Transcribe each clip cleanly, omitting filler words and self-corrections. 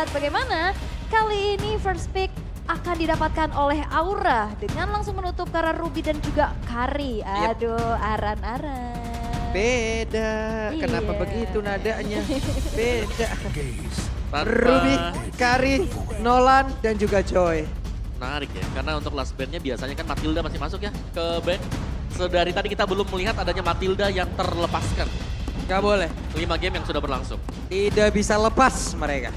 lihat bagaimana kali ini first pick akan didapatkan oleh Aura dengan langsung menutup karena Ruby dan juga Kari. Aduh, Aran-aran. Beda, kenapa Iya. begitu nadanya? Beda. Tanpa Ruby, Kari, Nolan, dan juga Joy. menarik ya, karena untuk last bandnya biasanya kan Matilda masih masuk ya ke band. So dari tadi kita belum melihat adanya Matilda yang terlepaskan. Gak boleh, 5 game yang sudah berlangsung. tidak bisa lepas mereka.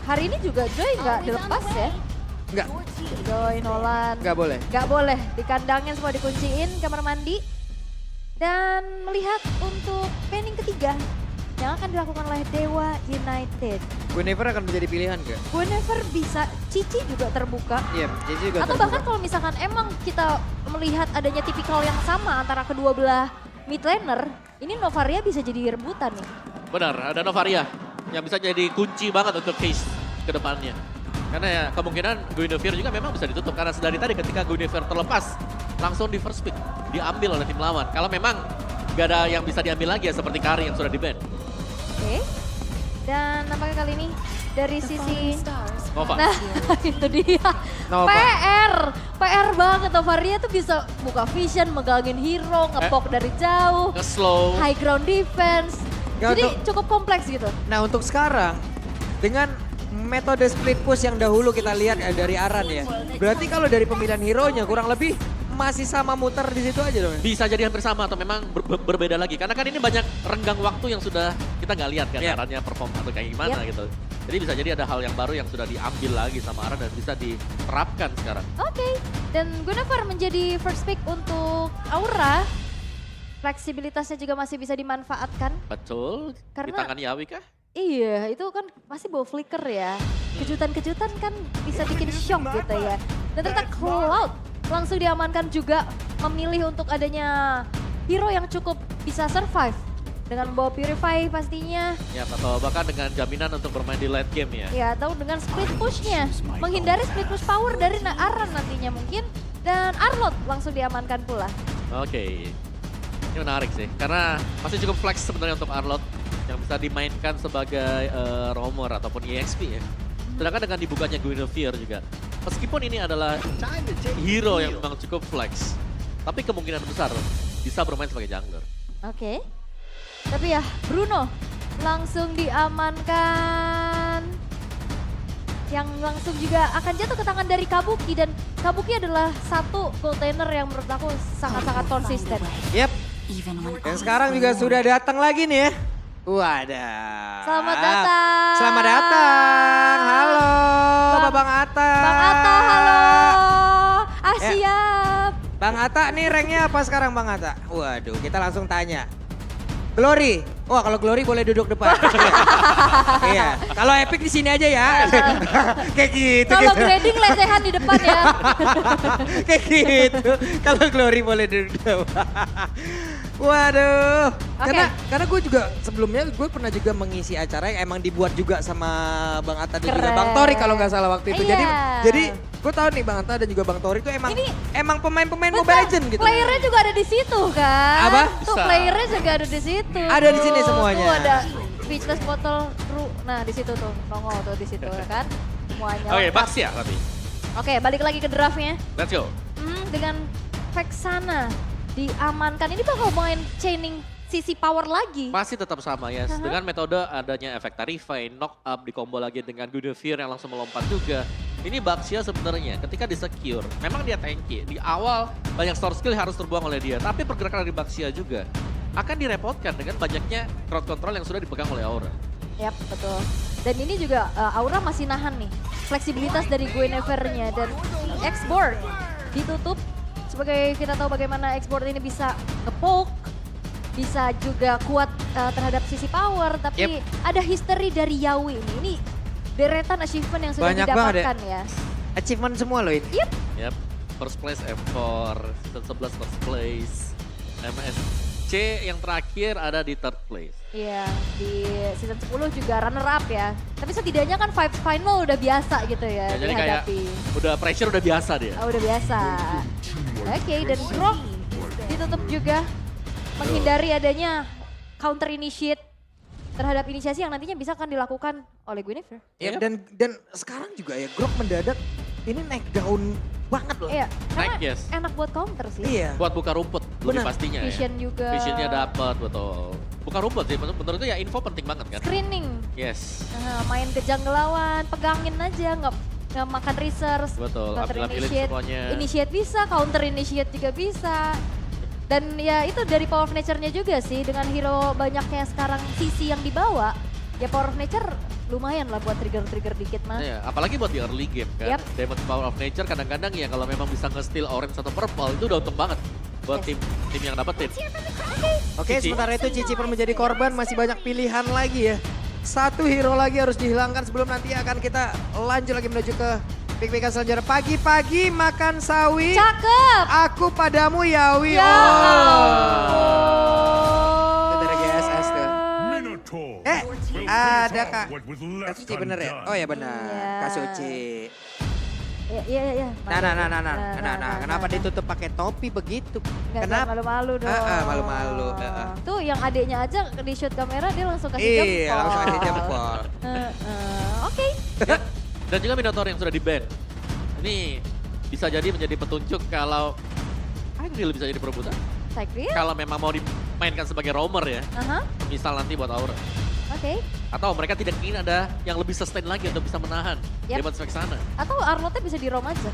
Hari ini juga Joy nggak dilepas ya. Enggak, Joy, Nolan. nggak boleh. Nggak boleh, di kandangnya semua dikunciin, kamar mandi. Dan melihat untuk pending ketiga yang akan dilakukan oleh Dewa United. Guinevere akan menjadi pilihan gak? Guinevere bisa, Cici juga terbuka. Iya, jadi juga Atau bahkan kalau misalkan emang kita melihat adanya tipikal yang sama antara kedua belah mid laner, ini Novaria bisa jadi rebutan nih. Benar, ada Novaria yang bisa jadi kunci banget untuk case ke depannya. Karena ya kemungkinan Guinevere juga memang bisa ditutup. Karena dari tadi ketika Guinevere terlepas, langsung di first pick diambil oleh tim lawan. Kalau memang gak ada yang bisa diambil lagi ya seperti Kari yang sudah di-ban. Oke. Dan nampaknya kali ini dari sisi... Nova. Nah, itu dia. Nova. PR banget. Novaria tuh bisa buka vision, megangin hero, ngepok dari jauh, Nge-slow. high ground defense. Nggak, Jadi untuk- cukup kompleks gitu. Nah untuk sekarang, dengan metode split push yang dahulu kita lihat ya dari Aran ya. Berarti kalau dari pemilihan hero-nya kurang lebih masih sama muter di situ aja dong. Bisa jadi hampir sama atau memang berbeda lagi. Karena kan ini banyak renggang waktu yang sudah kita nggak lihat kan Iya. caranya perform atau kayak gimana gitu. Jadi bisa jadi ada hal yang baru yang sudah diambil lagi sama Aran dan bisa diterapkan sekarang. Oke. Dan Guinevere menjadi first pick untuk Aura. Fleksibilitasnya juga masih bisa dimanfaatkan. Betul. Di Karena- tangan Yawi kah? Iya, itu kan masih bawa flicker ya. Kejutan-kejutan kan bisa bikin shock gitu ya. Dan ternyata Cloud langsung diamankan juga memilih untuk adanya hero yang cukup bisa survive. Dengan membawa Purify pastinya, Ya, atau bahkan dengan jaminan untuk bermain di late game ya. ya atau dengan split pushnya. Menghindari split push power dari Aran nantinya mungkin. Dan Arlott langsung diamankan pula. Oke. Ini menarik sih, karena masih cukup flex sebenarnya untuk Arlott yang bisa dimainkan sebagai roamer ataupun EXP ya. Sedangkan dengan dibukanya Guinevere juga, meskipun ini adalah hero yang memang cukup flex, tapi kemungkinan besar bisa bermain sebagai jungler. Oke. Tapi ya Bruno langsung diamankan. Yang langsung juga akan jatuh ke tangan dari Kabuki. Dan Kabuki adalah satu goaltender yang menurut aku sangat-sangat konsisten. Yep, yang sekarang juga sudah datang lagi nih ya. Wadah. Selamat datang. Selamat datang. Halo, Bang Atta. Bang Atta, halo. Ah Ya. siap. Bang Atta nih ranknya apa sekarang Bang Atta? Waduh, kita langsung tanya. Glory. Wah, kalau Glory boleh duduk depan. Iya. Kalau Epic di sini aja ya. Kayak gitu. Kalau gitu. grading lesehan di depan ya. Kayak gitu. Kalau Glory boleh duduk depan. Waduh. Oke. Karena gue juga sebelumnya gue pernah juga mengisi acara yang emang dibuat juga sama Bang Atta dan juga Keren. Bang Tori kalau nggak salah waktu itu. Iya. Jadi gue tahu nih Bang Atta dan juga Bang Tori itu emang pemain-pemain Mobile Legends gitu. Playernya juga ada di situ kan. Apa? Tuh Bisa. playernya juga ada di situ. Ada di sini semuanya. Tuh ada speechless bottle crew. Nah di situ tuh nongol tuh di situ kan. Semuanya. Oke, lengkap. Bax ya tapi. Oke, balik lagi ke draftnya. Let's go. Dengan Vexana diamankan. Ini bakal main chaining sisi power lagi. Masih tetap sama ya, dengan metode adanya efek Tarify, knock up, dikombo lagi dengan Guinevere yang langsung melompat juga. Ini Baxia sebenarnya ketika di-secure, memang dia tanky. Di awal banyak store skill harus terbuang oleh dia, tapi pergerakan dari Baxia juga akan direpotkan dengan banyaknya crowd control yang sudah dipegang oleh Aura. Yap, betul. Dan ini juga Aura masih nahan nih. Fleksibilitas dari Guinevere-nya dan X-Board ditutup. Sebagai kita tahu bagaimana X-Board ini bisa nge-poke, bisa juga kuat terhadap sisi power, tapi ada history dari Yawi ini. Ini deretan achievement yang sudah Banyak banget didapatkan ya. Achievement semua loh ini. Yap, first place M4, season 11 first place, MSC yang terakhir ada di third place. Iya, di season 10 juga runner up ya. Tapi setidaknya kan vibes final udah biasa gitu ya, Ya, jadi kayak dihadapi. udah pressure udah biasa dia. Oh, udah biasa. Oke, dan Grok ditutup juga menghindari adanya counter initiate terhadap inisiasi yang nantinya bisa akan dilakukan oleh Guinevere. Ya, dan sekarang juga ya Grok mendadak ini naik daun banget loh. Iya, karena Naik, yes. enak buat counter sih. Iya. Buat buka rumput, lebih Benar. pastinya Vision ya. juga. Visionnya dapat, betul. Buka rumput sih, menurut itu ya info penting banget kan. Screening, Yes, main ke jungle lawan, pegangin aja, nggak makan resource. betul. Counter Ambil elite initiate, semuanya. initiate bisa, counter initiate juga bisa. Dan ya itu dari power of nature-nya juga sih, dengan hero banyaknya sekarang sisi yang dibawa, ya power of nature lumayan lah buat trigger-trigger dikit mah. Ya, apalagi buat di early game kan. Yap. Demon Power of Nature kadang-kadang ya kalau memang bisa nge-steal orange atau purple itu udah untung banget buat Yes. tim yang dapetin. Oke, Cici. sementara itu Cici pun menjadi korban, masih banyak pilihan lagi ya. Satu hero lagi harus dihilangkan sebelum nanti akan kita lanjut lagi menuju ke pick-pickan selanjutnya. Pagi-pagi makan sawi, Cakep! aku padamu Yawi. Ya Itu dari GSS tuh. Minotaur. Ada Kak. What was Kak left Suci bener ya? undone. Oh ya benar, Iya. Kak Suci. Iya. Nah, kenapa ditutup pakai topi begitu? Nggak, Kenapa? malu-malu dong. Malu-malu. Tuh yang adiknya aja di shoot kamera dia langsung kasih Iya, jempol. langsung kasih jempol. Oke. Dan juga Minotaur yang sudah di-ban. Ini bisa jadi menjadi petunjuk kalau Angel bisa jadi perebutan. Cycling. Kalau memang mau dimainkan sebagai roamer ya. Aha. Misal nanti buat Aura. Oke. Atau mereka tidak ingin ada yang lebih sustain lagi untuk bisa menahan Yap. Demon Spec sana. Atau Arlotnya bisa di rom aja.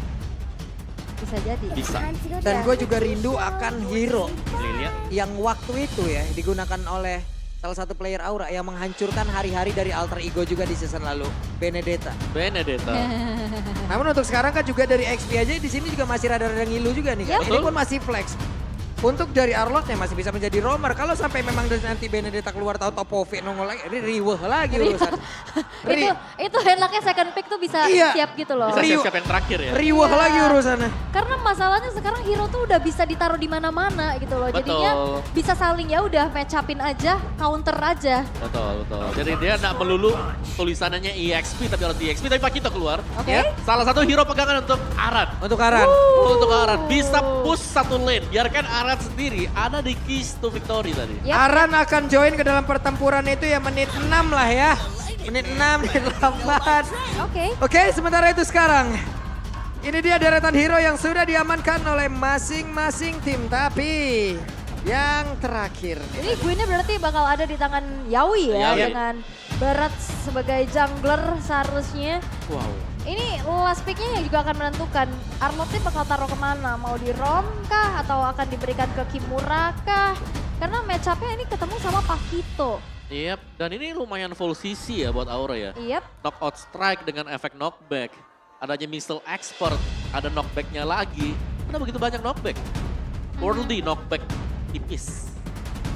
Bisa jadi. Bisa. Dan gue juga rindu akan hero Lilia. yang waktu itu ya digunakan oleh salah satu player Aura yang menghancurkan hari-hari dari alter ego juga di season lalu, Benedetta. Benedetta. Namun untuk sekarang kan juga dari XP aja di sini juga masih rada-rada ngilu juga nih kan. Yap. Ini pun masih flex. Untuk dari Arlotnya masih bisa menjadi roamer. Kalau sampai memang nanti Benedetta keluar tahu Topovi nongol lagi, ini riweh lagi urusan. itu enaknya second pick tuh bisa Iya. siap gitu loh. Bisa Rio. siap-siap yang terakhir ya. Riweh Iya. lagi urusannya. Karena masalahnya sekarang hero tuh udah bisa ditaruh di mana-mana gitu loh. Jadinya Betul. bisa saling ya udah match upin aja, counter aja. Betul. Jadi dia nggak melulu tulisannya EXP tapi harus EXP tapi Pak kita keluar. Oke. Ya, salah satu hero pegangan untuk Aran. Untuk Karan. Untuk Aran bisa push satu lane. Biarkan Aran sendiri ada di keys to victory tadi. Yap. Aran akan join ke dalam pertempuran itu ya menit 6 lah ya. Menit 6, menit 8. Oke. Oke, sementara itu sekarang. Ini dia deretan hero yang sudah diamankan oleh masing-masing tim. Tapi yang terakhir. Ini Gwynnya berarti bakal ada di tangan Yawi ya Yawi. dengan Barat sebagai jungler seharusnya. Wow. Ini last picknya yang juga akan menentukan Arlotnya bakal taruh kemana, mau di Rom kah atau akan diberikan ke Kimura kah? Karena match up-nya ini ketemu sama Pakito. Yep, dan ini lumayan full CC ya buat Aura ya. Yep. Knockout strike dengan efek knockback. Adanya missile expert, ada knockbacknya lagi. Ada begitu banyak knockback. Worldy knockback tipis.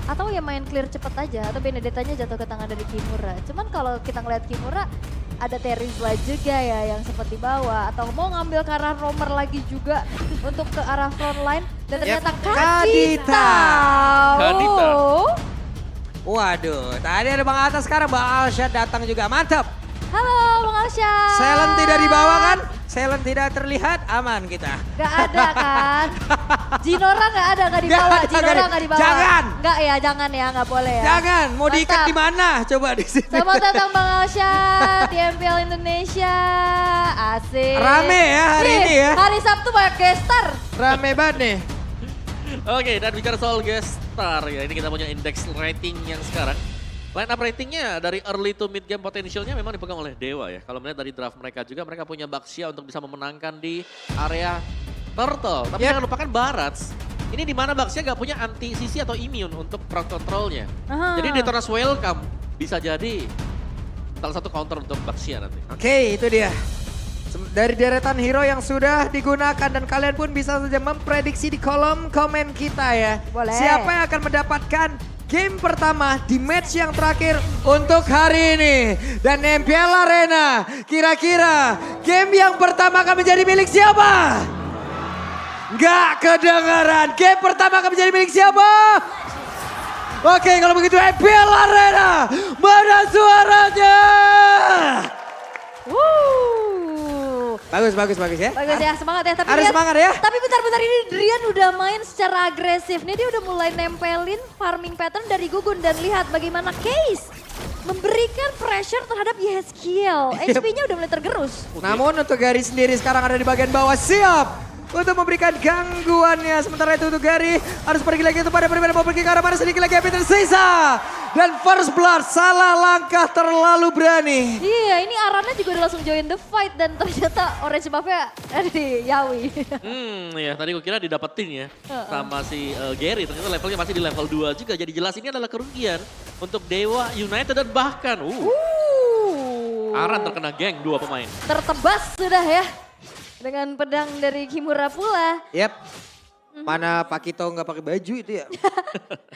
Atau ya main clear cepet aja atau Benedettanya jatuh ke tangan dari Kimura. Cuman kalau kita ngeliat Kimura ada Terizla juga ya yang sempat dibawa atau mau ngambil ke arah roamer lagi juga untuk ke arah front line dan ternyata Kadita. Kadita. Waduh, tadi ada Bang Atas, sekarang Bang Alshad datang juga. Mantap. Halo Bang Alshad. Silent tidak dibawa kan? Silent tidak terlihat, aman kita. Gak ada kan? Jinora gak ada, gak dibawa. Nggak ada, Jinora nggak ada. gak dibawa. Jangan. Gak ya, jangan ya, gak boleh ya. Jangan, mau diikat Mantap. di mana? Coba di sini. Selamat datang Bang Alshad di MPL Indonesia. Asik. Rame ya hari Nih, ini ya. Hari Sabtu banyak gestar. Rame banget nih. Oke, dan bicara soal guest star ya, ini kita punya indeks rating yang sekarang. Line up ratingnya dari early to mid game potentialnya memang dipegang oleh Dewa ya. Kalau melihat dari draft mereka juga, mereka punya Baxia untuk bisa memenangkan di area Turtle. Tapi Yep. jangan lupakan Barats. Ini di mana Baxia gak punya anti CC atau immune untuk crowd controlnya. Aha. Jadi Detonas Welcome bisa jadi salah satu counter untuk Baxia nanti. Oke, itu dia. Dari deretan hero yang sudah digunakan dan kalian pun bisa saja memprediksi di kolom komen kita ya. Boleh. Siapa yang akan mendapatkan game pertama di match yang terakhir untuk hari ini. Dan MPL Arena, kira-kira game yang pertama akan menjadi milik siapa? Nggak kedengaran. Game pertama akan menjadi milik siapa? Oke, kalau begitu MPL Arena, mana suaranya? Bagus ya. Bagus ya, semangat ya. Tapi Harus lihat- semangat ya. Tapi bentar-bentar ini Drian udah main secara agresif. Nih dia udah mulai nempelin farming pattern dari Gugun. Dan lihat bagaimana Case memberikan pressure terhadap Yeskiel. HP-nya udah mulai tergerus. Namun untuk Gary sendiri sekarang ada di bagian bawah, siap untuk memberikan gangguannya. Sementara itu untuk Gary harus pergi lagi untuk pada berbeda, mau pergi ke arah mana, sedikit lagi HP tersisa. Dan first blood, salah langkah terlalu berani. Iya, ini Arannya juga udah langsung join the fight dan ternyata orange buff-nya ada di Yawi. Ya tadi gue kira didapetin ya sama si Gary. Ternyata levelnya masih di level 2 juga. Jadi jelas ini adalah kerugian untuk Dewa United dan bahkan Aran terkena geng 2 pemain. Tertebas sudah ya dengan pedang dari Kimura pula. Yap. Mana Pak Kito nggak pakai baju itu ya?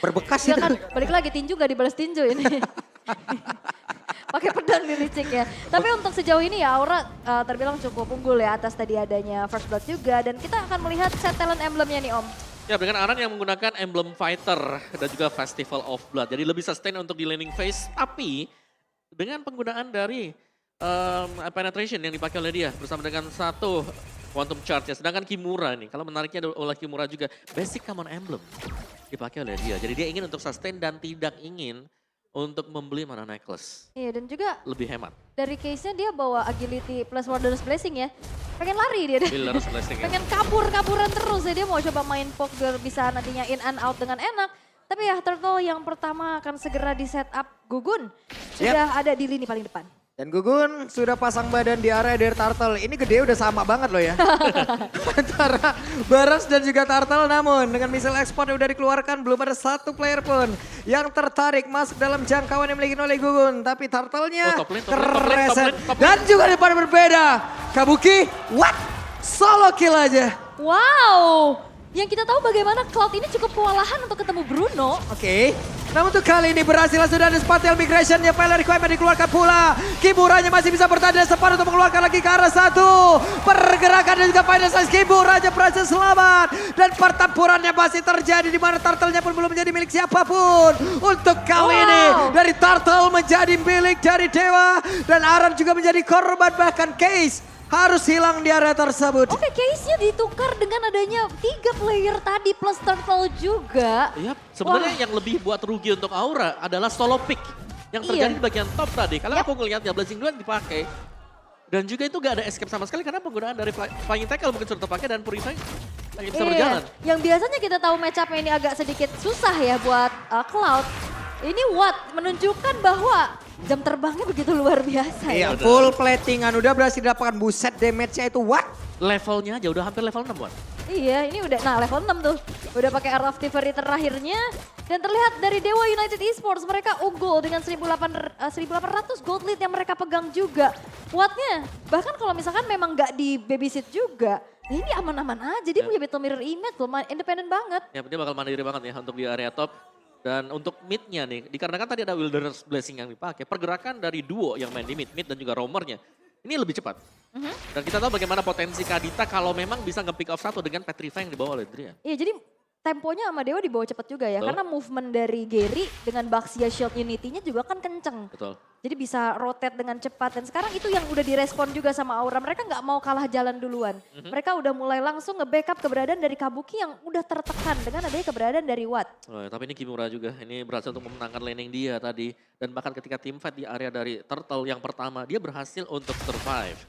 Berbekas Ya itu. kan, balik lagi tinju gak dibalas tinju ini. Pakai pedang di licik ya. Tapi untuk sejauh ini ya Aura terbilang cukup unggul ya atas tadi adanya first blood juga. Dan kita akan melihat set talent emblemnya nih Om. Ya dengan Aran yang menggunakan emblem fighter dan juga Festival of Blood. Jadi lebih sustain untuk di laning phase. Tapi dengan penggunaan dari penetration yang dipakai oleh dia bersama dengan satu quantum charge ya. Sedangkan Kimura nih, kalau menariknya oleh Kimura juga basic common emblem dipakai oleh dia. Jadi dia ingin untuk sustain dan tidak ingin untuk membeli mana necklace. Iya dan juga Lebih hemat. dari case-nya dia bawa agility plus Warder's Blessing ya. Pengen lari dia. Builder's Blessing ya. Pengen kabur-kaburan terus ya. Dia mau coba main poke biar bisa nantinya in and out dengan enak. Tapi ya Turtle yang pertama akan segera di setup Gugun. Sudah ada di lini paling depan. Dan Gugun sudah pasang badan di area dari Turtle. Ini gede udah sama banget loh ya. Antara Baras dan juga Turtle, namun dengan missile export yang udah dikeluarkan belum ada satu player pun yang tertarik masuk dalam jangkauan yang dimiliki oleh Gugun. Tapi Turtle-nya top lane. kereset. Dan juga di depan berbeda. Kabuki, what? Solo kill aja. Wow. Yang kita tahu bagaimana Cloud ini cukup kewalahan untuk ketemu Bruno. Oke. Namun untuk kali ini berhasil sudah ada spatial migration yang pilot requirement dikeluarkan pula. Kimuranya masih bisa bertahan dan sempat untuk mengeluarkan lagi ke arah satu. Pergerakan dan juga final size Kimuranya berhasil selamat. Dan pertempurannya masih terjadi di mana Turtle-nya pun belum menjadi milik siapapun. Untuk kali ini dari Turtle menjadi milik dari Dewa. Dan Aran juga menjadi korban, bahkan Case harus hilang di area tersebut. Oke, case-nya ditukar dengan adanya 3 player tadi plus Turtle juga. Iya, sebenarnya yang lebih buat rugi untuk Aura adalah solo pick yang terjadi di bagian top tadi. Kalau aku ngelihatnya Blazing Duel dipakai dan juga itu gak ada escape sama sekali karena penggunaan dari Flying Tackle mungkin sudah terpakai dan Purify lagi bisa berjalan. Yang biasanya kita tahu match up-nya ini agak sedikit susah ya buat Cloud. Ini Watt menunjukkan bahwa jam terbangnya begitu luar biasa ya. Iya, full platingan udah berhasil didapatkan, buset damage-nya itu what? Levelnya aja udah hampir level 6 buat. Iya, ini udah level 6 tuh. Udah pakai Art of Thievery terakhirnya. Dan terlihat dari Dewa United Esports mereka unggul dengan 1.800 gold lead yang mereka pegang juga. Wattnya bahkan kalau misalkan memang nggak di babysit juga, ini aman-aman aja. Dia punya battle mirror image loh, independen banget. Ya dia bakal mandiri banget ya untuk di area top. Dan untuk mid-nya nih, dikarenakan tadi ada Wilderness Blessing yang dipakai, pergerakan dari duo yang main di mid dan juga roamernya, ini lebih cepat. Dan kita tahu bagaimana potensi Kadita kalau memang bisa nge-pick off satu dengan Petrify yang dibawa oleh Drian. Iya, jadi temponya sama Dewa dibawa cepat juga ya. Betul. Karena movement dari Gary dengan Baxia Shield Unity-nya juga kan kenceng. Betul. Jadi bisa rotate dengan cepat. Dan sekarang itu yang udah direspon juga sama Aura. Mereka nggak mau kalah jalan duluan. Mereka udah mulai langsung nge-backup keberadaan dari Kabuki yang udah tertekan dengan adanya keberadaan dari Watt. Oh, tapi ini Kimura juga, ini berhasil untuk memenangkan laning dia tadi. Dan bahkan ketika team fight di area dari Turtle yang pertama, dia berhasil untuk survive.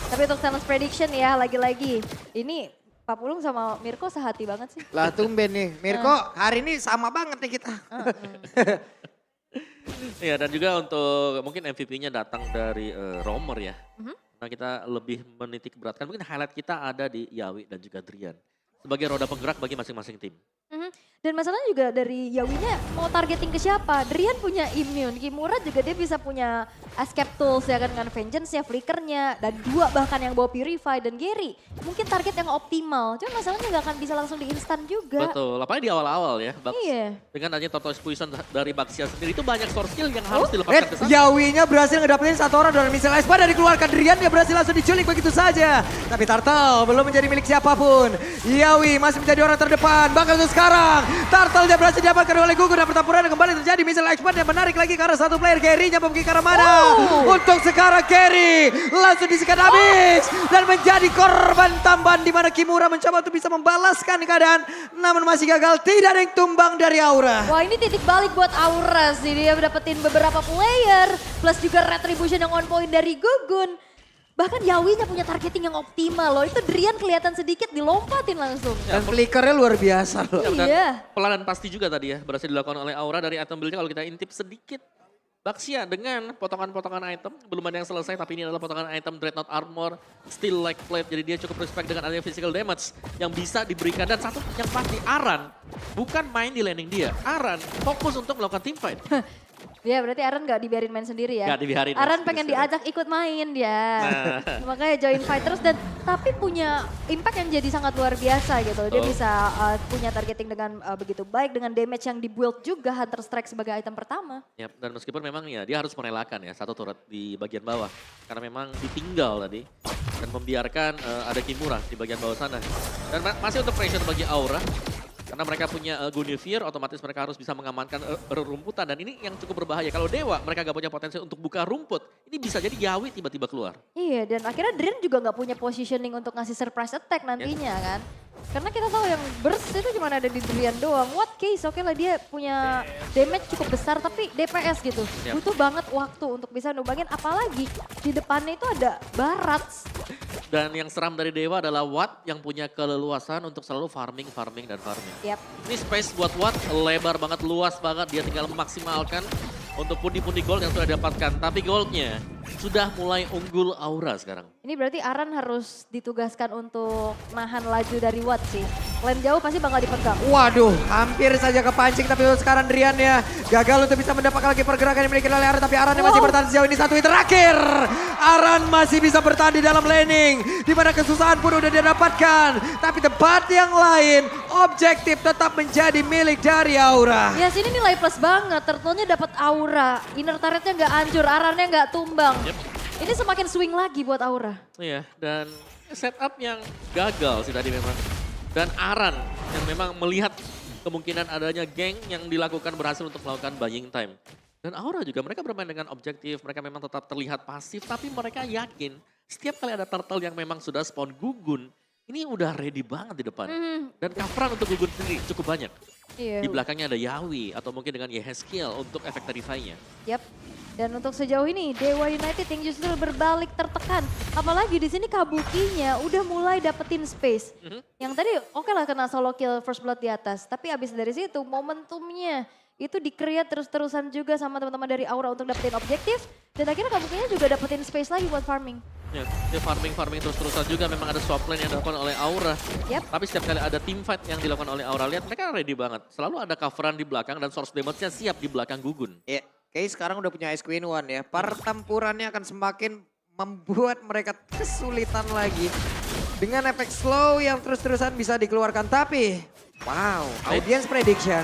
Tapi untuk Silence Prediction ya, lagi-lagi. Ini Pak Pulung sama Mirko sehati banget sih. Lah tumben nih, Mirko hari ini sama banget nih kita. Iya dan juga untuk mungkin MVP-nya datang dari Roamer ya. Nah kita lebih menitik beratkan, mungkin highlight kita ada di Yawi dan juga Drian. Sebagai roda penggerak bagi masing-masing tim. Dan masalahnya juga dari Yawinya mau targeting ke siapa? Drian punya immune, Kimura juga dia bisa punya escape tools ya kan dengan vengeance-nya, flickernya, dan 2 bahkan yang bawa Purify dan Gary. Mungkin target yang optimal, cuma masalahnya nggak akan bisa langsung di instan juga. Betul, apalagi di awal-awal ya. Iya. Dengan adanya Tortoise Poison dari Baxia sendiri itu banyak source skill yang harus dilepaskan ke sana. Yawinya berhasil ngedapetin satu orang dari missile Espa dari dikeluarkan Drian, dia berhasil langsung diculik begitu saja. Tapi Turtle belum menjadi milik siapapun. Yawi masih menjadi orang terdepan, bahkan untuk sekarang Turtle-nya berhasil didapatkan oleh Gugun dan pertempuran kembali terjadi. Missile expert yang menarik lagi ke arah satu player. Gary-nya pergi ke arah mana? Untuk sekarang Gary langsung disikat habis. Dan menjadi korban tambahan di mana Kimura mencoba untuk bisa membalaskan keadaan. Namun masih gagal, tidak ada yang tumbang dari Aura. Wah ini titik balik buat Aura sih. Dia dapetin beberapa player. Plus juga retribution yang on point dari Gugun. Bahkan Yawinya punya targeting yang optimal loh. Itu Drian kelihatan sedikit dilompatin langsung. Dan flickernya luar biasa loh. Dan Iya. pelan dan pasti juga tadi ya berhasil dilakukan oleh Aura dari item build-nya. Kalau kita intip sedikit. Baxia dengan potongan-potongan item, belum ada yang selesai tapi ini adalah potongan item Dreadnought Armor, Steel Like Plate, jadi dia cukup respect dengan adanya physical damage yang bisa diberikan. Dan satu yang pasti Aran bukan main di laning dia, Aran fokus untuk melakukan team fight. Ya berarti Aran gak dibiarin main sendiri ya? Nggak dibiarin. Aran pengen diajak ikut main dia. Makanya join fight terus dan tapi punya impact yang jadi sangat luar biasa gitu. Dia bisa punya targeting dengan begitu baik dengan damage yang di-build juga Hunter Strike sebagai item pertama. Yap, dan meskipun memang ya dia harus merelakan ya satu turret di bagian bawah. Karena memang ditinggal tadi dan membiarkan ada Kimura di bagian bawah sana. Dan masih untuk pressure bagi Aura. Karena mereka punya Guinevere, otomatis mereka harus bisa mengamankan rumputan. Dan ini yang cukup berbahaya. Kalau Dewa, mereka gak punya potensi untuk buka rumput. Ini bisa jadi Yawi tiba-tiba keluar. Iya dan akhirnya Drian juga gak punya positioning untuk ngasih surprise attack nantinya kan. Karena kita tahu yang burst itu cuma ada di Drian doang. What case, oke lah dia punya damage cukup besar tapi DPS gitu. Yep. Butuh banget waktu untuk bisa numbangin apalagi di depannya itu ada Barats. Dan yang seram dari Dewa adalah Watt yang punya keleluasan untuk selalu farming. Yap. Ini space buat Watt lebar banget, luas banget. Dia tinggal memaksimalkan untuk pundi-pundi gold yang sudah didapatkan. Tapi goldnya sudah mulai unggul Aura sekarang. Ini berarti Aran harus ditugaskan untuk nahan laju dari Watt sih. Lane jauh pasti bakal dipegang. Waduh, hampir saja kepancing tapi sekarang Drian ya gagal untuk bisa mendapatkan lagi pergerakan yang dimiliki oleh Aran. Tapi Aran masih bertahan sejauh ini satu hit terakhir. Aran masih bisa bertahan di dalam laning. Di mana kesusahan pun udah didapatkan. Tapi tempat yang lain, objektif tetap menjadi milik dari Aura. Ya sini nilai plus banget, turtle-nya dapat Aura. Inner turret-nya nggak hancur, Arannya nggak tumbang. Yep. Ini semakin swing lagi buat Aura. Iya, dan setup yang gagal sih tadi memang. Dan Aran yang memang melihat kemungkinan adanya geng yang dilakukan berhasil untuk melakukan buying time. Dan Aura juga mereka bermain dengan objektif, mereka memang tetap terlihat pasif, tapi mereka yakin setiap kali ada turtle yang memang sudah spawn Gugun, ini udah ready banget di depan. Dan coveran untuk Gugun sendiri cukup banyak. Iya. Di belakangnya ada Yawi atau mungkin dengan Yehezkiel untuk efek terrify-nya. Yap. Dan untuk sejauh ini Dewa United yang justru berbalik tertekan. Apalagi di sini Kabukinya udah mulai dapetin space. Yang tadi oke lah kena solo kill first blood di atas. Tapi abis dari situ momentumnya itu di-create terus-terusan juga sama teman-teman dari Aura untuk dapetin objektif. Dan akhirnya Kabukinya juga dapetin space lagi buat farming. Ya, dia farming terus-terusan juga memang ada swap lane yang dilakukan oleh Aura. Yep. Tapi setiap kali ada team fight yang dilakukan oleh Aura, lihat mereka ready banget. Selalu ada coveran di belakang dan source damage-nya siap di belakang Gugun. Ya, kayak sekarang udah punya Ice Queen One ya. Pertempurannya akan semakin membuat mereka kesulitan lagi. Dengan efek slow yang terus-terusan bisa dikeluarkan. Tapi, wow, audience prediction.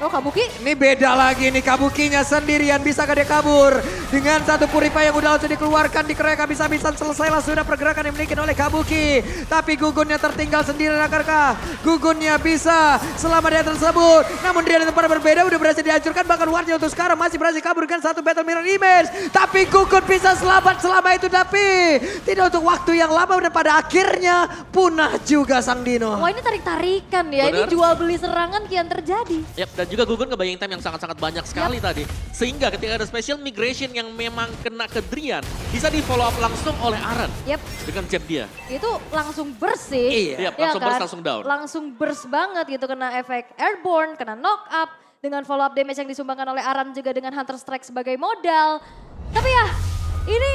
Oh Kabuki? Ini beda lagi nih Kabukinya sendirian, bisakah dia kabur? Dengan satu Purify yang udah langsung dikeluarkan, dikerek habis-habisan, selesailah sudah pergerakan yang dimiliki oleh Kabuki. Tapi Gugunnya tertinggal sendiri, akankah Gugunnya bisa selama dia tersebut? Namun dia di tempat berbeda udah berhasil dihancurkan, bahkan Wardnya untuk sekarang masih berhasil kabur dengan satu Battle Mirror Image. Tapi Gugun bisa selamat selama itu, tapi tidak untuk waktu yang lama dan pada akhirnya punah juga Sang Dino. Wah ini tarik-tarikan ya, Bener. ini jual beli serangan kian terjadi. Yap, dan juga Gugun ngebayang time yang sangat-sangat banyak sekali tadi. Sehingga ketika ada special migration yang memang kena ke Drian, bisa di follow up langsung oleh Aran. Yap, Dengan jab dia. itu langsung burst sih. Iya. Yap, langsung burst, langsung down. Langsung burst banget gitu, kena efek airborne, kena knock up. Dengan follow up damage yang disumbangkan oleh Aran juga dengan Hunter Strike sebagai modal. Tapi ya, ini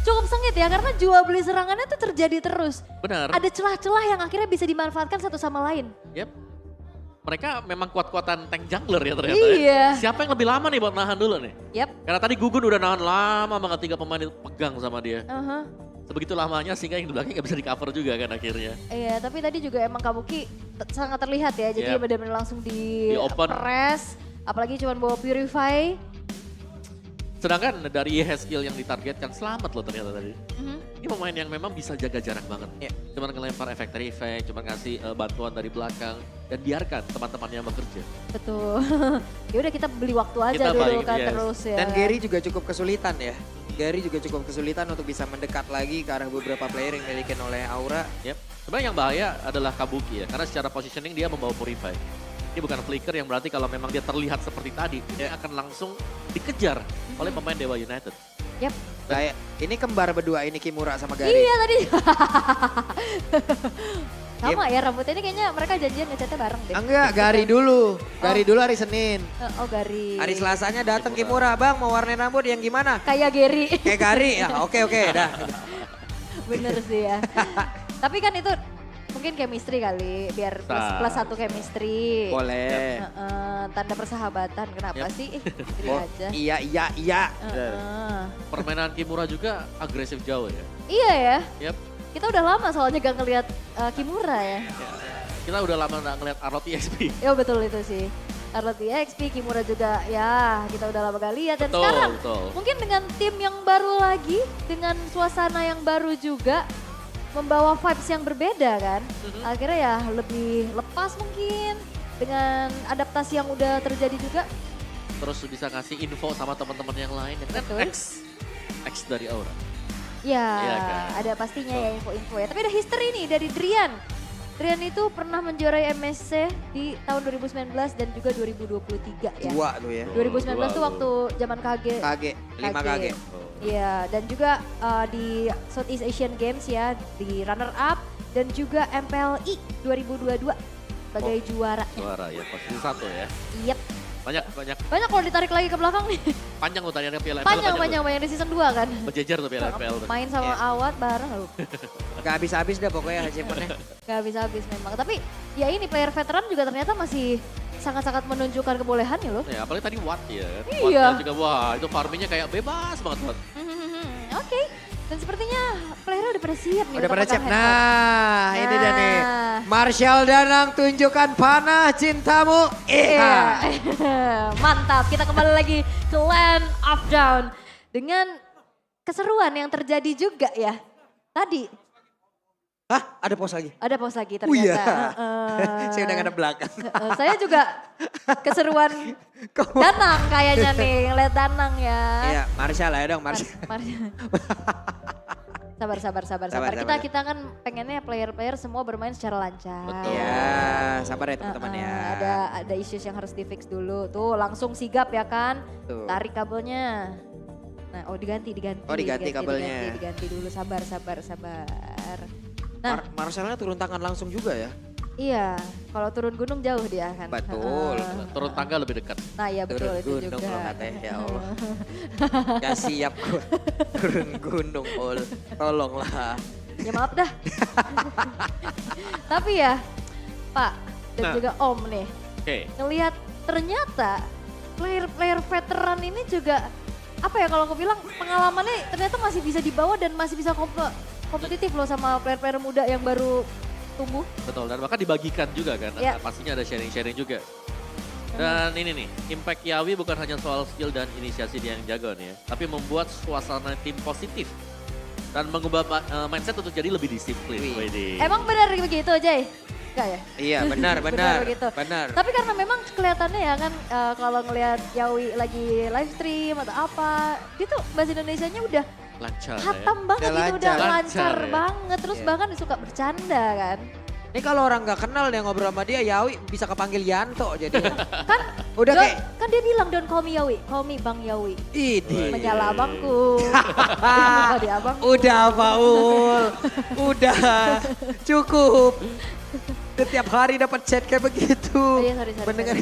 cukup sengit ya karena jual beli serangannya tuh terjadi terus. Benar. Ada celah-celah yang akhirnya bisa dimanfaatkan satu sama lain. Yap. Mereka memang kuat-kuatan tank jungler ya ternyata. Iya. Ya. Siapa yang lebih lama nih buat nahan dulu nih? Yap. Karena tadi Gugun udah nahan lama banget 3 pemain itu pegang sama dia. Aha. Sebegitu lamanya sehingga yang di belakang gak bisa di cover juga kan akhirnya. Iya, tapi tadi juga emang Kabuki sangat terlihat ya. Jadi Yep. benar-benar langsung di Di open. press. Apalagi cuma bawa Purify. Sedangkan dari skill yang ditargetkan selamat loh ternyata tadi. Mhm. Ini pemain yang memang bisa jaga jarak banget. Iya. Cuman ngelempar efek dari efek, cuman ngasih bantuan dari belakang. Dan biarkan teman-temannya bekerja. Betul. Ya udah kita beli waktu aja Kita dulu balik, kan yes. terus ya. Dan kan? Gary juga cukup kesulitan ya. Gary juga cukup kesulitan untuk bisa mendekat lagi ke arah beberapa player yang dimiliki oleh Aura. Yep. Sebenarnya yang bahaya adalah Kabuki ya. Karena secara positioning dia membawa Purify. Ini bukan flicker yang berarti kalau memang dia terlihat seperti tadi, dia akan langsung dikejar oleh pemain Dewa United. Yap. Kayak ini kembar berdua ini Kimura sama Gary. Iya tadi. Sama ya rambutnya ini kayaknya mereka janjian ngechatnya bareng deh. Enggak, Gary dulu. Gary dulu hari Senin. Oh Gary. Hari Selasanya datang Kimura, Bang mau warnain rambut yang gimana? Kayak Gary. Kayak Gary ya, oke dah. Bener sih ya. Tapi kan itu mungkin chemistry kali, biar plus satu chemistry. Boleh. Tanda persahabatan, kenapa Yap. sih? Chemistry Oh, aja. iya. Permainan Kimura juga agresif jauh ya. Iya ya, Yep. kita udah lama soalnya gak ngeliat Kimura ya. Kita udah lama nggak ngeliat Arlot EXP. Ya betul itu sih. Arlot EXP, Kimura juga ya kita udah lama gak lihat. Dan Betul, sekarang betul. mungkin dengan tim yang baru lagi, dengan suasana yang baru juga, membawa vibes yang berbeda kan. Akhirnya ya lebih lepas mungkin dengan adaptasi yang udah terjadi juga. Terus bisa ngasih info sama teman-teman yang lain. Dan Betul. X dari Aura. Ya, Iya kan? ada pastinya ya info-info ya. Tapi ada history nih dari Drian. Drian itu pernah menjuarai MSC di tahun 2019 dan juga 2023 ya. Dua tuh ya. 2019 tuh waktu zaman KG. KG, 5 KG. Iya, dan juga di Southeast Asian Games ya, di runner up dan juga MPLI 2022 sebagai juara. Suara ya, posisi 1 ya. Yep. Banyak. Banyak kalau ditarik lagi ke belakang nih. Panjang tuh tariannya Piala MPL. Panjang di season 2 kan. Berjejer tuh Piala MPL tuh. Main sama Awad bareng loh. Gak habis-habis dah pokoknya achievementnya. Gak habis-habis memang. Tapi ya ini player veteran juga ternyata masih sangat-sangat menunjukkan kebolehannya loh. Ya, apalagi tadi Watt ya. Iya. Watt juga wah itu farmingnya kayak bebas banget Watt. Oke. Dan sepertinya playernya udah pada siap nih. Udah untuk pada pegang siap. headset. Nah, ini dia nih. Nah. Marshall Danang tunjukkan panah cintamu. Iya. Mantap, kita kembali lagi ke Land of Down. Dengan keseruan yang terjadi juga ya. Tadi Hah, ada pos lagi? ada pos lagi Oh iya. ternyata. Saya udah ngadep belakang. Saya juga keseruan Danang kayaknya nih, ngeliat Danang ya. Iya, Marshall ya dong, Marshall. Sabar. Kita kan pengennya player-player semua bermain secara lancar. Betul. Iya, sabar ya teman-teman ya. Ada issues yang harus di fix dulu. Tuh langsung sigap ya kan. Tuh. Tarik kabelnya. Nah, diganti. Oh, diganti kabelnya. Diganti dulu, sabar. Nah, Marshallnya turun tangan langsung juga ya. iya, kalau turun gunung jauh dia kan. Betul. Turun tangga lebih dekat. Nah, iya betul Turun itu gunung juga. loh katanya, ya Allah. Gak siap gue. Turun gunung, Ol. Tolonglah. Ya maaf dah. Tapi ya, Pak dan Nah. juga Om nih, Oke. ngelihat ternyata player-player veteran ini juga apa ya kalau aku bilang pengalamannya ternyata masih bisa dibawa dan masih bisa kompetitif loh sama player-player muda yang baru tumbuh. Betul, dan bahkan dibagikan juga kan. Ya. Pastinya ada sharing-sharing juga. Dan ini nih, impact Yawi bukan hanya soal skill dan inisiasi dia yang jago nih ya. Tapi membuat suasana tim positif. Dan mengubah mindset untuk jadi lebih disiplin. Wih. Widih. Emang benar begitu Jay? Enggak ya? Iya, benar. begitu. Benar. Tapi karena memang kelihatannya ya kan kalau ngelihat Yawi lagi live stream atau apa, dia tuh bahasa Indonesianya udah Lancar ya. hatam banget Udah gitu, udah lancar. lancar Lancar ya. banget. Terus Iya. bahkan suka bercanda kan. Ini kalau orang gak kenal dia ngobrol sama dia, Yawi bisa kepanggil Yanto jadi. Kan Udah Don- kayak, kan dia bilang don't call me Yawi, call me Bang Yawi. ini. Menyala abangku. Dia di abangku. Udah Paul, udah cukup. Setiap hari dapat chat kayak begitu. Iya, sorry. Mendengar.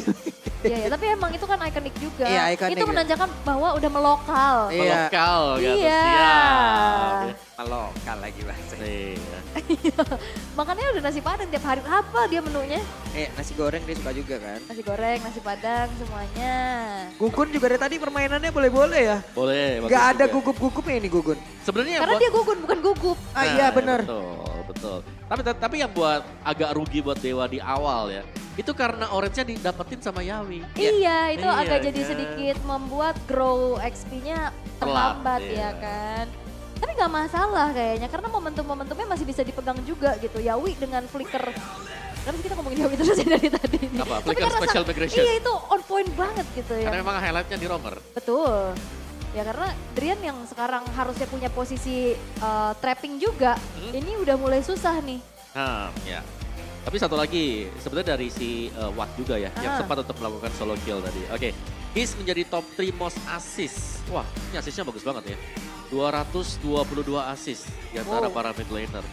Iya, ya, tapi emang itu kan ikonik juga. Iya, ikonik Itu ya. menandakan bahwa udah melokal. Iya. Lokal gitu, Iya. siap. Lokal lagi bahasa. Iya. Makanya udah nasi padang tiap hari. Apa dia menunya? Nasi goreng dia suka juga kan. Nasi goreng, nasi padang, semuanya. Gugun juga dari tadi permainannya boleh-boleh ya. Boleh. bagus Gak ada juga. gugup-gugupnya ini Gugun. Sebenarnya Karena buat- dia gugun, bukan gugup. Ah iya bener. Betul. Tapi yang buat agak rugi buat Dewa di awal ya. Itu karena orange-nya didapetin sama Yawi. Iya, itu Iya, agak jadi kan? sedikit membuat grow XP-nya terlambat Telat, ya iya. kan. Tapi nggak masalah kayaknya karena momentum-momentumnya masih bisa dipegang juga gitu. Yawi dengan flicker. Karena kita ngomongin Yawi terus ya dari tadi nih. Apa? Tapi Flicker karena special migration. Iya itu on point banget gitu ya. Karena memang highlight-nya di roamer. Betul. Ya karena Drian yang sekarang harusnya punya posisi trapping juga, ini udah mulai susah nih. Nah, ya. Tapi satu lagi, sebenarnya dari si Watt juga ya, yang Ah. sempat untuk melakukan solo kill tadi. Oke, His menjadi top 3 most assist. Wah, ini assistnya bagus banget ya. 222 assist di antara Wow. para mid laner.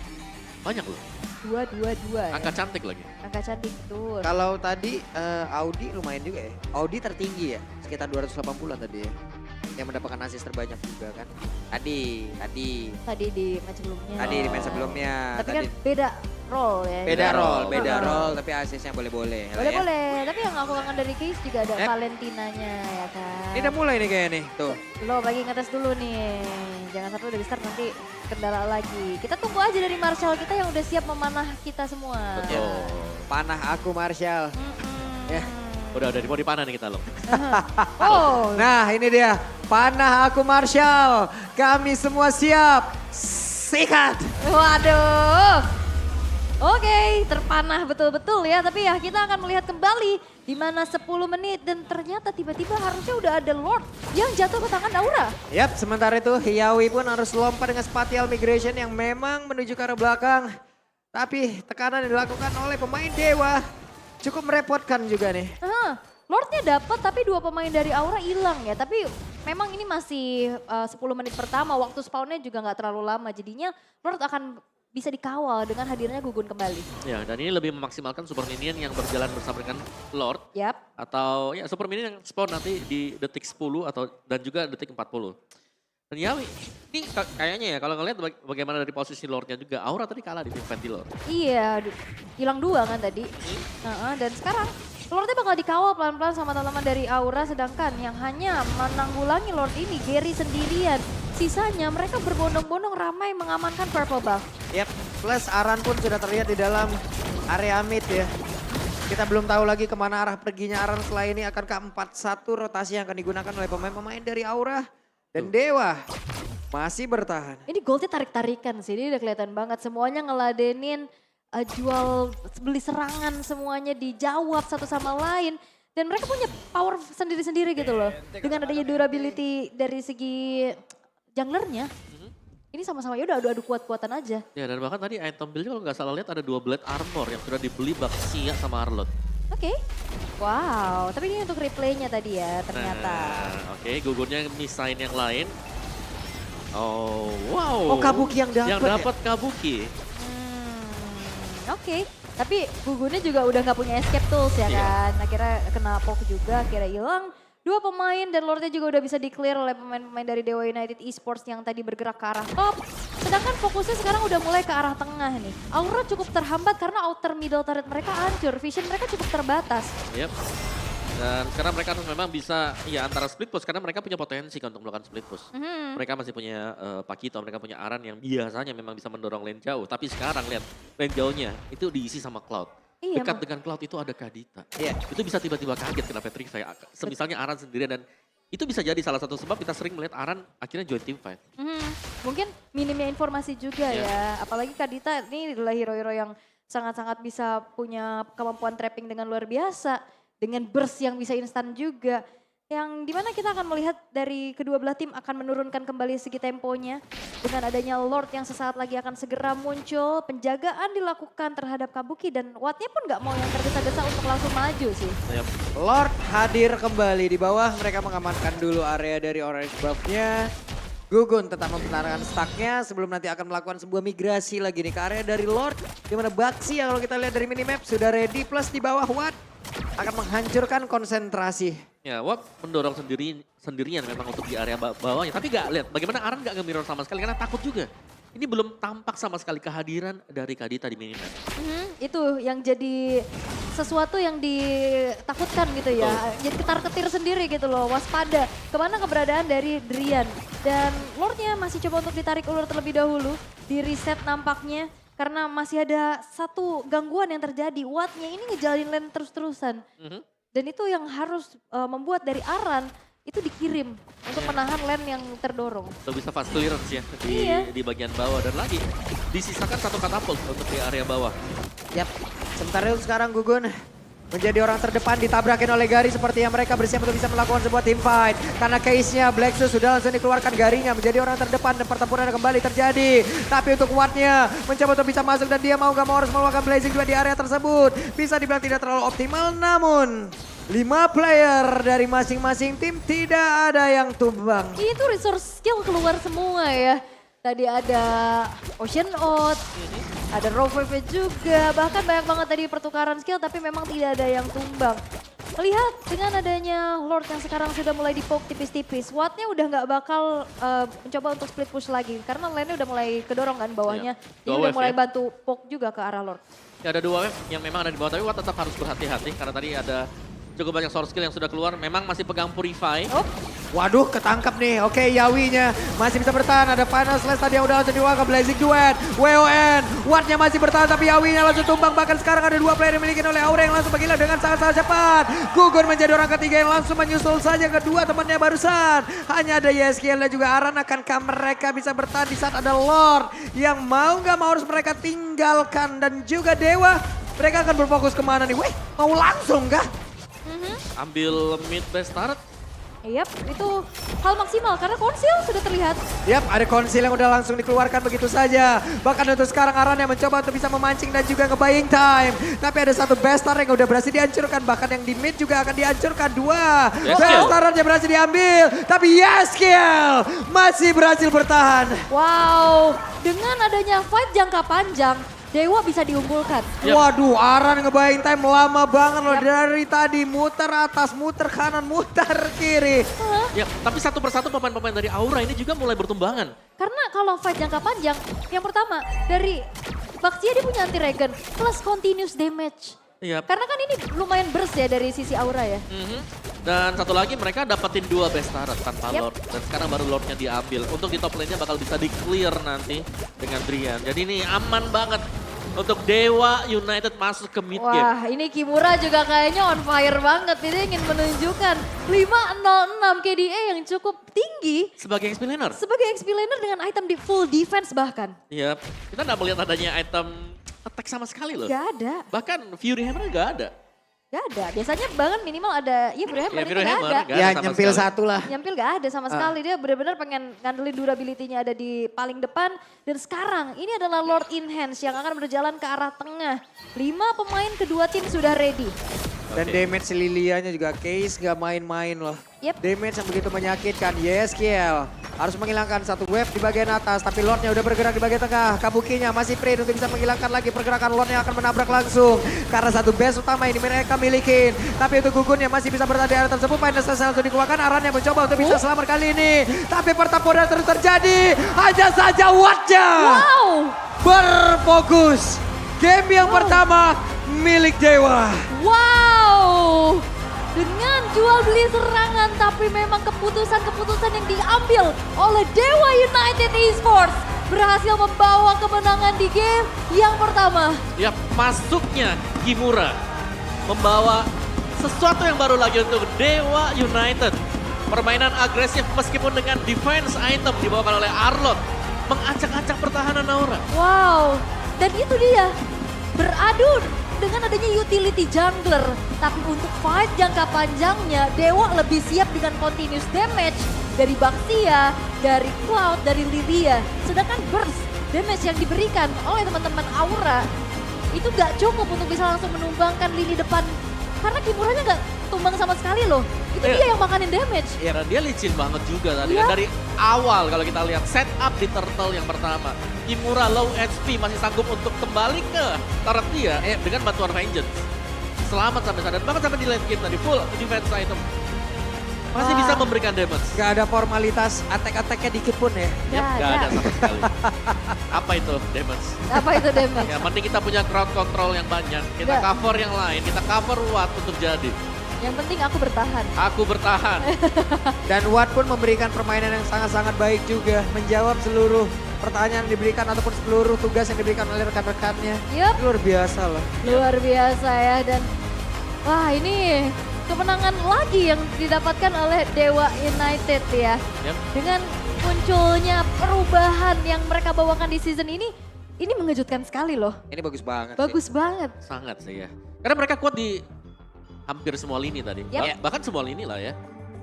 Banyak loh, 2-2-2 ya. angka cantik lagi. Angka cantik betul. Kalau tadi Audi lumayan juga ya. Audi tertinggi ya, sekitar 280-an tadi ya. Yang mendapatkan assist terbanyak juga kan. Tadi. Tadi di match sebelumnya. Tadi di match sebelumnya. Tapi kan beda role ya. Beda role, beda Ah. role, tapi assistnya boleh-boleh. lah ya. Boleh-boleh, tapi yang aku kangen dari Case juga ada Yep. Valentinanya ya kan. Ini udah mulai nih kayaknya nih, tuh. Lo bagi ngetes dulu nih, jangan sampai udah di start nanti kendala lagi. Kita tunggu aja dari Marshall kita yang udah siap memanah kita semua. Betul. Panah aku Marshall. Mm-mm. Ya. Udah di panah nih kita loh. Oh, Nah ini dia, panah aku Marshall. Kami semua siap. Sikat. waduh. Oke, terpanah betul-betul ya. Tapi ya kita akan melihat kembali di mana 10 menit dan ternyata tiba-tiba harusnya udah ada Lord yang jatuh ke tangan Aura. Yap, sementara itu Hiyawi pun harus lompat dengan spatial migration yang memang menuju ke arah belakang. Tapi tekanan yang dilakukan oleh pemain Dewa cukup merepotkan juga nih. Lordnya dapat tapi 2 pemain dari Aura hilang ya. Tapi memang ini masih 10 menit pertama, waktu spawnnya juga nggak terlalu lama. Jadinya Lord akan bisa dikawal dengan hadirnya Gugun kembali. Ya, dan ini lebih memaksimalkan super minion yang berjalan bersama dengan Lord. Yap. Atau ya super minion yang spawn nanti di detik 10 atau dan juga detik 40. Dan ya ini kayaknya ya kalau ngelihat bagaimana dari posisi Lordnya juga, Aura tadi kalah di tim Ventilator. Iya, hilang 2 kan tadi. Dan sekarang Lordnya bakal dikawal pelan-pelan sama teman-teman dari Aura, sedangkan yang hanya menanggulangi Lord ini Gary sendirian. Sisanya mereka berbondong-bondong ramai mengamankan purple buff. Yap, plus Aran pun sudah terlihat di dalam area mid ya. Kita belum tahu lagi kemana arah perginya Aran setelah ini. Akankah 4-1 rotasi yang akan digunakan oleh pemain-pemain dari Aura dan Dewa masih bertahan. Ini goldnya tarik-tarikan sih, ini udah kelihatan banget. Semuanya ngeladenin jual beli serangan, semuanya dijawab satu sama lain. Dan mereka punya power sendiri-sendiri gitu loh. Dengan adanya durability dari segi junglernya, ini sama-sama ya udah adu-adu kuat-kuatan aja. Ya dan bahkan tadi item build kalau nggak salah lihat ada 2 blade armor yang sudah dibeli Baxia sama Arlot. Oke. Wow, tapi ini untuk replaynya tadi ya ternyata. Nah, oke, Gugunnya misain yang lain. Oh, wow. Oh, Kabuki yang dapet Yang ya? dapat Kabuki. Oke. Tapi Gugunnya juga udah nggak punya escape tools ya Iya. kan. Akhirnya kena poke juga, akhirnya hilang. 2 pemain dan Lordnya juga udah bisa di-clear oleh pemain-pemain dari Dewa United Esports yang tadi bergerak ke arah top. Sedangkan fokusnya sekarang udah mulai ke arah tengah nih. Aura cukup terhambat karena outer middle turret mereka hancur. Vision mereka cukup terbatas. Yep. Dan sekarang mereka harus memang bisa ya antara split push karena mereka punya potensi kan untuk melakukan split push. Mereka masih punya Pakito, mereka punya Aran yang biasanya memang bisa mendorong lane jauh. Tapi sekarang lihat lane jauhnya itu diisi sama Cloud. Iya, Dekat dengan Cloud itu ada Kadita. Iya. Itu bisa tiba-tiba kaget kena Petrify. Misalnya Aran sendirian dan itu bisa jadi salah satu sebab kita sering melihat Aran akhirnya join team fight. Mungkin minimnya informasi juga Iya. ya. Apalagi Kadita ini adalah hero-hero yang sangat-sangat bisa punya kemampuan trapping dengan luar biasa. Dengan burst yang bisa instan juga. Yang dimana kita akan melihat dari kedua belah tim akan menurunkan kembali segi temponya. Dengan adanya Lord yang sesaat lagi akan segera muncul. Penjagaan dilakukan terhadap Kabuki dan Wattnya pun gak mau yang tergesa-gesa untuk langsung maju sih. Yep. Lord hadir kembali di bawah. Mereka mengamankan dulu area dari orange buff-nya. Gugun tetap mempertahankan stacknya sebelum nanti akan melakukan sebuah migrasi lagi nih ke area dari Lord. Dimana Baxi yang kalau kita lihat dari minimap sudah ready plus di bawah Watt akan menghancurkan konsentrasi. Ya, Watt mendorong sendirian memang untuk di area bawahnya. Tapi gak lihat bagaimana Aran gak nge-mirror sama sekali karena takut juga. Ini belum tampak sama sekali kehadiran dari Kadita di minimap. Itu yang jadi sesuatu yang ditakutkan gitu ya. Jadi ketar-ketir sendiri gitu loh, waspada. Kemana keberadaan dari Drian. Dan Lordnya masih coba untuk ditarik ulur terlebih dahulu. Di reset nampaknya. karena masih ada satu gangguan yang terjadi. Wattnya ini ngejalanin lane terus-terusan. Dan itu yang harus membuat dari Aran itu dikirim untuk menahan lane yang terdorong. Untuk bisa fast clearance ya di bagian bawah. Dan lagi disisakan satu katapult untuk di area bawah. Yap, sementara itu sekarang Gugun menjadi orang terdepan ditabrakin oleh Gary seperti yang mereka bersiap untuk bisa melakukan sebuah team fight. Karena case-nya Blacksus sudah langsung dikeluarkan Gary-nya menjadi orang terdepan dan pertempuran kembali terjadi. Tapi untuk Watt-nya mencoba untuk bisa masuk dan dia mau gak mau harus melakukan blazing juga di area tersebut. Bisa dibilang tidak terlalu optimal namun 5 player dari masing-masing tim tidak ada yang tumbang. Itu resource skill keluar semua ya. Tadi ada Ocean Out, ada Rover juga, bahkan banyak banget tadi pertukaran skill tapi memang tidak ada yang tumbang. Lihat dengan adanya Lord yang sekarang sudah mulai di-poke tipis-tipis, Watt-nya udah nggak bakal mencoba untuk split push lagi karena lane-nya udah mulai kedorong kan bawahnya. Iya. Ini Dua udah wave mulai ya. bantu poke juga ke arah Lord. Ya ada 2 wave yang memang ada di bawah, tapi Watt tetap harus berhati-hati karena tadi ada cukup banyak source skill yang sudah keluar. Memang masih pegang Purify. Oh, Waduh, ketangkap nih. Oke, Yawi-nya masih bisa bertahan. Ada Final Slash tadi yang udah langsung diwakil Blazing Duet. WON, Watt-nya masih bertahan tapi Yawi-nya langsung tumbang. Bahkan sekarang ada 2 player yang dimiliki oleh Aura yang langsung menghilang dengan sangat-sangat cepat. Gugun menjadi orang ketiga yang langsung menyusul saja kedua temannya barusan. Hanya ada YSKL dan juga Aran. Akankah mereka bisa bertahan di saat ada Lord yang mau gak mau harus mereka tinggalkan. Dan juga Dewa, mereka akan berfokus kemana nih? Weh, mau langsung kah? Ambil mid base turret. Yap, itu hal maksimal karena konsil sudah terlihat. Yap, ada konsil yang udah langsung dikeluarkan begitu saja. Bahkan untuk sekarang Aran yang mencoba untuk bisa memancing dan juga nge-buying time. Tapi ada satu Bestar yang udah berhasil dihancurkan. Bahkan yang di mid juga akan dihancurkan. 2 Bestar yang berhasil diambil. Tapi Yeskiel masih berhasil bertahan. Wow, dengan adanya fight jangka panjang, Dewa bisa diunggulkan. Yap. Waduh, Aran nge-buying time lama banget loh. Dari tadi muter atas, muter kanan, muter kiri. Ya, tapi satu persatu pemain-pemain dari Aura ini juga mulai bertumbangan. Karena kalau fight jangka panjang, yang pertama dari Baxia dia punya anti regen plus continuous damage. Iya. Karena kan ini lumayan burst ya dari sisi Aura ya. Dan satu lagi mereka dapetin 2 best turret tanpa Yep. Lord. Dan sekarang baru Lordnya diambil. Untuk di top lane-nya bakal bisa di-clear nanti dengan Brian. Jadi ini aman banget untuk Dewa United masuk ke mid game. Wah, ini Kimura juga kayaknya on fire banget. Ini ingin menunjukkan 506 KDA yang cukup tinggi Sebagai XP laner. sebagai XP laner dengan item di full defense bahkan. Iya, kita nggak melihat adanya item attack sama sekali loh. Gak ada, Bahkan Fury Hammer nggak ada. gak ada. Biasanya bahkan minimal ada, ya Fury Hammer Ya, ini Fury gak Hammer ada. nggak Ya sama nyempil sekali. satu lah. Nyampil gak ada sama sekali. Dia benar-benar pengen ngandelin durability-nya ada di paling depan. Dan sekarang ini adalah Lord Enhance yang akan berjalan ke arah tengah. 5 pemain kedua tim sudah ready. Dan damage Lilianya juga Case gak main-main loh. Yep. Damage yang begitu menyakitkan. Yeskiel harus menghilangkan satu wave di bagian atas. Tapi Lordnya udah bergerak di bagian tengah. Kabukinya masih free untuk bisa menghilangkan lagi pergerakan Lordnya akan menabrak langsung. Karena satu base utama ini mereka milikin. Tapi untuk Gugunnya masih bisa bertahan di area tersebut. Final Slash langsung dikeluarkan. Aran yang mencoba untuk bisa selamat kali ini. Tapi pertempuran terus terjadi. Hanya saja Watt-nya Wow! berfokus. Game yang pertama milik Dewa. Wow! Dengan jual beli serangan tapi memang keputusan-keputusan yang diambil oleh Dewa United Esports berhasil membawa kemenangan di game yang pertama. Ya, masuknya Kimura membawa sesuatu yang baru lagi untuk Dewa United. Permainan agresif meskipun dengan defense item dibawakan oleh Arlot. Mengacak-acak pertahanan Aura. Wow, dan itu dia beradu dengan adanya utility jungler. Tapi untuk fight jangka panjangnya Dewa lebih siap dengan continuous damage dari Baxia, dari Cloud, dari Lilia. Sedangkan burst damage yang diberikan oleh teman-teman Aura itu gak cukup untuk bisa langsung menumbangkan lini depan. Karena Kimuranya gak tumbang sama sekali loh. Itu Iya. dia yang makanin damage. Ya, dan dia licin banget juga tadi. Iya. Dari awal kalau kita lihat setup di turtle yang pertama. Kimura low HP masih sanggup untuk kembali ke turret dia dengan bantuan Vengeance. Selamat sampai sana. Dan bahkan sampai di late game tadi full defense item. Masih Wah. bisa memberikan damage. Gak ada formalitas attack-attacknya dikit pun ya. Yap, Gak gak ada. ada sama sekali. Apa itu damage? Apa itu damage? Ya, mending kita punya crowd control yang banyak. Kita Nggak. cover yang lain. Kita cover Watt untuk jadi. Yang penting aku bertahan. Aku bertahan. Dan Watt pun memberikan permainan yang sangat-sangat baik juga. Menjawab seluruh pertanyaan yang diberikan ataupun seluruh tugas yang diberikan oleh rekan-rekannya. Yup, Luar biasa loh. luar biasa ya. Dan wah ini kemenangan lagi yang didapatkan oleh Dewa United ya. Yep. Dengan munculnya perubahan yang mereka bawakan di season ini mengejutkan sekali loh. Ini bagus banget Bagus sih. banget. Sangat sih ya. Karena mereka kuat di hampir semua lini tadi. Yep. Bahkan semua lini lah ya.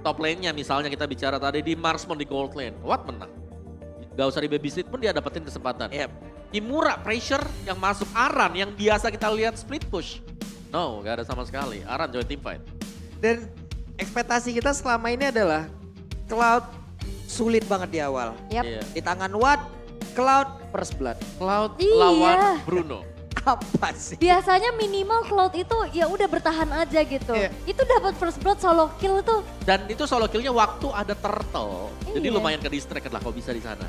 Top lane-nya misalnya kita bicara tadi di Marsmon di gold lane. Watt menang. Gak usah di babysit pun dia dapetin kesempatan. Yep. Kimura pressure yang masuk Aran yang biasa kita lihat split push. No, gak ada sama sekali. Aran join team fight. Dan ekspektasi kita selama ini adalah Cloud sulit banget di awal. Yap. Iya. Di tangan Watt, Cloud first blood. Cloud Iya. lawan Bruno. Apa sih? Biasanya minimal Cloud itu ya udah bertahan aja gitu. Iya. Itu dapat first blood solo kill tuh. Dan itu solo killnya waktu ada turtle. Jadi Iya. lumayan ke distract lah kalau bisa di sana.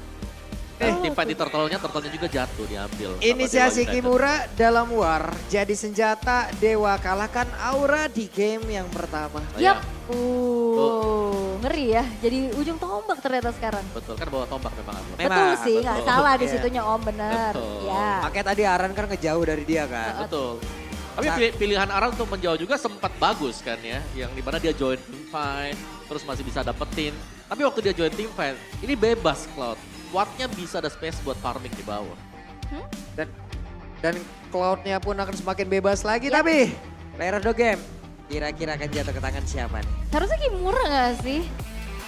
Oh, Tim fight di turtle-nya juga jatuh diambil. sama Inisiasi Dewa United. Kimura dalam war jadi senjata Dewa kalahkan Aura di game yang pertama. Oh, iya. Yap. Ngeri ya. Jadi ujung tombak ternyata sekarang. Betul, kan bawa tombak memang. Arlo. Memang, Betul sih, nggak betul. salah di Iya. situnya Om, bener. Betul. Ya. Makanya tadi Aran kan ngejauh dari dia kan. Betul. Tapi Sa- pilihan Aran untuk menjauh juga sempat bagus kan ya. Yang dimana dia join team fight, terus masih bisa dapetin. Tapi waktu dia join team fight, ini bebas Cloud. Wattnya bisa ada space buat farming di bawah. Dan Cloud-nya pun akan semakin bebas lagi. Yap. Tapi player of the game kira-kira akan jatuh ke tangan siapa nih? Harusnya Kimura gak sih?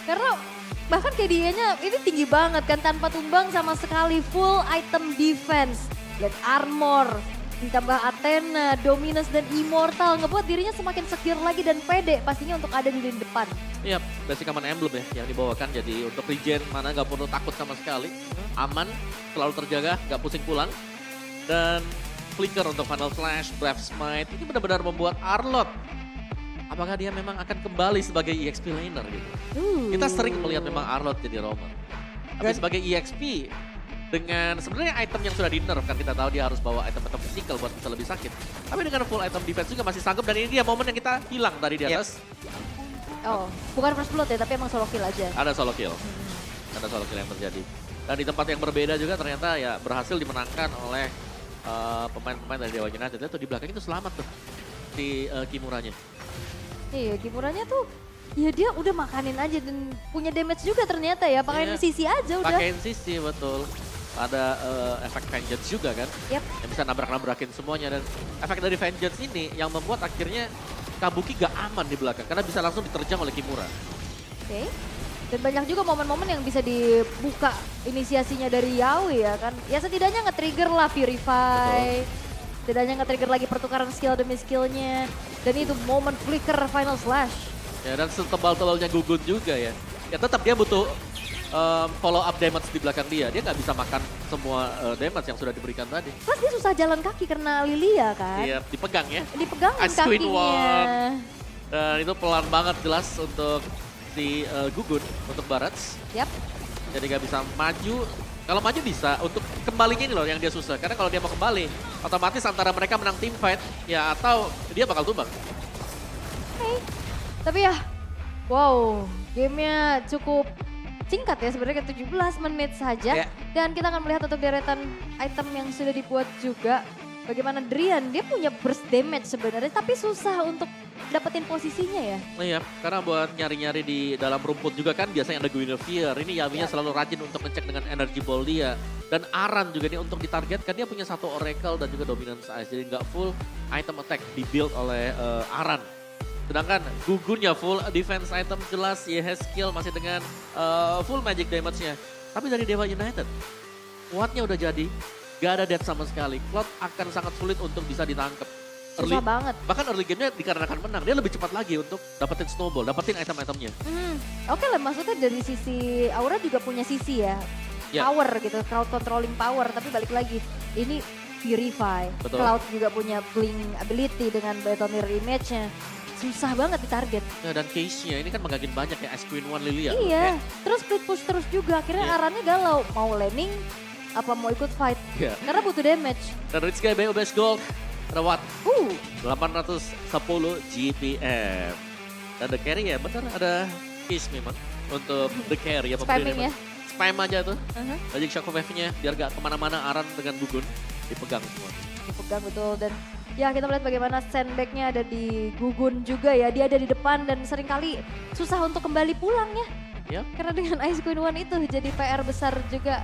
Karena bahkan KDA-nya ini tinggi banget kan tanpa tumbang sama sekali, full item defense. Lihat armor, ditambah Athena, Dominus dan Immortal ngebuat dirinya semakin secure lagi dan pede pastinya untuk ada di lini depan. Iya, basic aman emblem ya yang dibawakan. Jadi untuk regen mana gak perlu takut sama sekali. Aman, selalu terjaga, gak pusing pulang. Dan flicker untuk Final Flash, Breath Smite. Ini benar-benar membuat Arlott. Apakah dia memang akan kembali sebagai EXP laner gitu? Kita sering melihat memang Arlott jadi roamer. Tapi Dan- sebagai EXP dengan sebenarnya item yang sudah di nerf kan kita tahu dia harus bawa item-item physical buat bisa lebih sakit. Tapi dengan full item defense juga masih sanggup dan ini dia momen yang kita hilang tadi di Yep. atas. Oh, bukan first blood ya, tapi emang solo kill aja. Ada solo kill. Ada solo kill yang terjadi. Dan di tempat yang berbeda juga ternyata ya berhasil dimenangkan oleh pemain-pemain dari Dewa United. Itu di belakang itu selamat tuh di Kimuranya. Iya, Kimuranya tuh ya dia udah makanin aja dan punya damage juga ternyata ya. Pakai Iya. sisi aja udah. Pakai sisi betul. Ada efek Vengeance juga kan. Yep. Yang bisa nabrak-nabrakin semuanya. Dan efek dari Vengeance ini yang membuat akhirnya Kabuki gak aman di belakang. Karena bisa langsung diterjang oleh Kimura. Oke. Dan banyak juga momen-momen yang bisa dibuka inisiasinya dari Yawi ya kan. Ya setidaknya nge-trigger lah Purify. Setidaknya nge-trigger lagi pertukaran skill demi skillnya. Dan itu momen flicker Final Slash. Ya dan setebal-tebalnya Gugun juga ya. Ya tetap dia butuh follow up damage di belakang dia. Dia nggak bisa makan semua damage yang sudah diberikan tadi. Plus dia susah jalan kaki karena Lilia kan. Iya, dipegang ya. Dipegangin Ice Queen kakinya. One. Dan itu pelan banget jelas untuk si Gugun, untuk Barats. Yap. Jadi nggak bisa maju. Kalau maju bisa, untuk kembalinya ini loh yang dia susah. Karena kalau dia mau kembali, otomatis antara mereka menang team fight, ya atau dia bakal tumbang. Oke. Tapi ya, wow, gamenya cukup singkat ya sebenarnya kayak 17 menit saja. Ya. Dan kita akan melihat untuk deretan item yang sudah dibuat juga. Bagaimana Drian, dia punya burst damage sebenarnya tapi susah untuk dapetin posisinya ya. Nah ya, karena buat nyari-nyari di dalam rumput juga kan biasanya ada Guinevere. Ini Yaminya selalu rajin untuk ngecek dengan energy ball dia. Dan Aran juga nih untuk ditargetkan dia punya satu Oracle dan juga Dominance Ice. Jadi nggak full item attack di-build oleh Aran. Sedangkan Gugunnya full defense item jelas, YH skill masih dengan full magic damage-nya. Tapi dari Dewa United, Wattnya udah jadi, gak ada death sama sekali. Cloud akan sangat sulit untuk bisa ditangkap. Susah banget. Bahkan early game-nya dikarenakan menang, dia lebih cepat lagi untuk dapetin snowball, dapetin item-itemnya. Oke lah, maksudnya dari sisi Aura juga punya sisi ya. Ya. Power gitu, crowd controlling power. Tapi balik lagi, ini Purify. Betul. Cloud juga punya blink ability dengan Battle Mirror Image-nya. Susah banget ditarget. Nah, dan case-nya ini kan menggagin banyak ya, Ice Queen One Lilia. Iya, terus split push terus juga. Akhirnya Iya. Arannya galau. Mau laning, apa mau ikut fight. Iya. Karena butuh damage. Dan Rich Guy BO Best Gold, ada Watt, 'Wuh, 810 GPM. Dan the carry ya benar ada case memang untuk the carry ya spamming ya. spam aja tuh. Uh-huh. Magic Shockwave-nya biar gak kemana-mana Aran dengan Gugun dipegang semua. Dipegang betul dan ya kita melihat bagaimana sandbag-nya ada di Gugun juga ya. Dia ada di depan dan seringkali susah untuk kembali pulang ya. Ya. Karena dengan Ice Queen One itu jadi PR besar juga